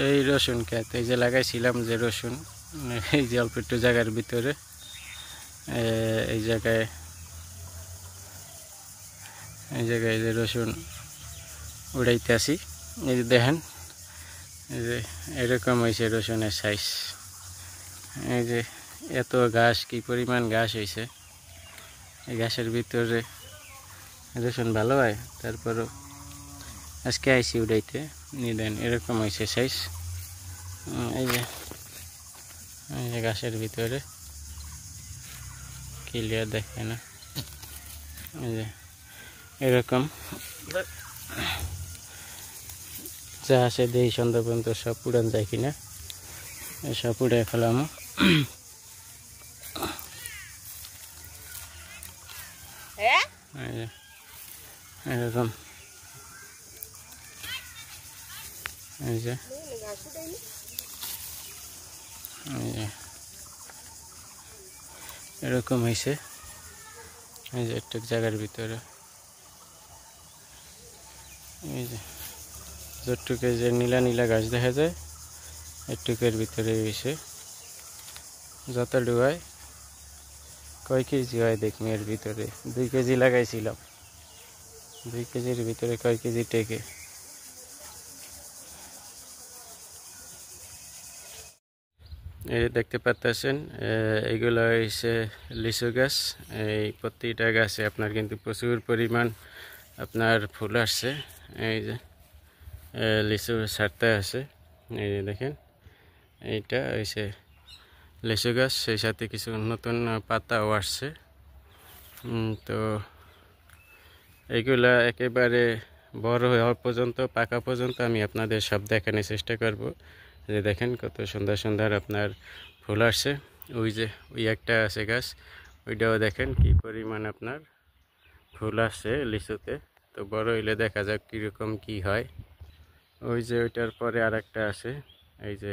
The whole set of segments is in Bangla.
এই রসুন ক্ষেত, এই যে লাগাইছিলাম যে রসুন, এই যে অল্প একটু জায়গার ভিতরে এই জায়গায় এই যে রসুন উড়াইতে আসি। এই যে দেখেন, এই যে এরকম হয়েছে রসুনের সাইজ। এই যে এত ঘাস, কি পরিমাণ ঘাস হয়েছে। এই ঘাসের ভিতরে রসুন ভালো হয়। তারপরও আজকে আইসি উড়াইতে, নিয়ে দেন এরকম হয়েছে সাইজ। এই যে ঘাসের ভিতরে ক্লিয়ার দেখে না, এই যে এরকম যা আছে দেই সন্ধ্যা পর্যন্ত সব উড়ান যায় কিনা, সব উড়ে ফেলাম। এরকম এই যে এরকম হয়েছে। এই যে একটু জায়গার ভিতরে এই যে যতটুকু যে নীলা নীলা ঘাস দেখা যায়, একটুকের ভিতরে হয়েছে। যত ডুবায় কয় কেজি হয় দেখুন, এর ভিতরে 2 কেজি লাগাইছিলাম। 2 কেজির ভিতরে কয় কেজি টেকে। এই দেখতে পাচ্ছেন, এগুলো হচ্ছে লিচু গাছ। এই প্রতিটা গাছে আপনার কিন্তু প্রচুর পরিমাণ আপনার ফুল আসছে। এই যে লিচু ছাড়তে আছে, এই যে দেখেন, এইটা হচ্ছে লিচু গাছ, সেই সাথে কিছু নতুন পাতাও আসছে। তো এইগুলা একেবারে বড় হওয়া পর্যন্ত, পাকা পর্যন্ত আমি আপনাদের সব দেখানোর চেষ্টা করব। যে দেখেন কত সুন্দর সুন্দর আপনার ফুল আসছে। ওই যে ওই একটা আছে গাছ, ওইটাও দেখেন কি পরিমাণ আপনার ফুল আসছে লিচুতে। তো বড় হইলে দেখা যাক কীরকম কি হয়। ওই যে ওইটার পরে আর একটা আছে, এই যে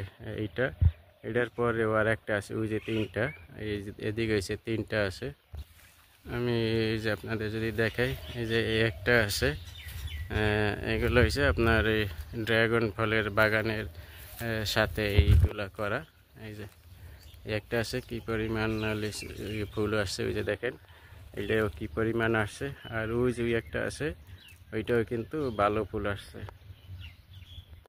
এটার পরেও আর একটা আছে, ওই যে 3টা, এই এদিকে হয়েছে 3টা আছে। আমি এই যে আপনাদের যদি দেখাই, এই যে এই একটা আছে, এগুলো হয়েছে আপনার এই ড্রাগন ফলের বাগানের সাথে এইগুলা করা। এই যে একটা আছে, কি পরিমাণ ফুল আসছে, ওই যে দেখেন, এইটাও কি পরিমাণ আসছে। আর ওই যে একটা আছে, ওইটাও কিন্তু ভালো ফুল আসছে।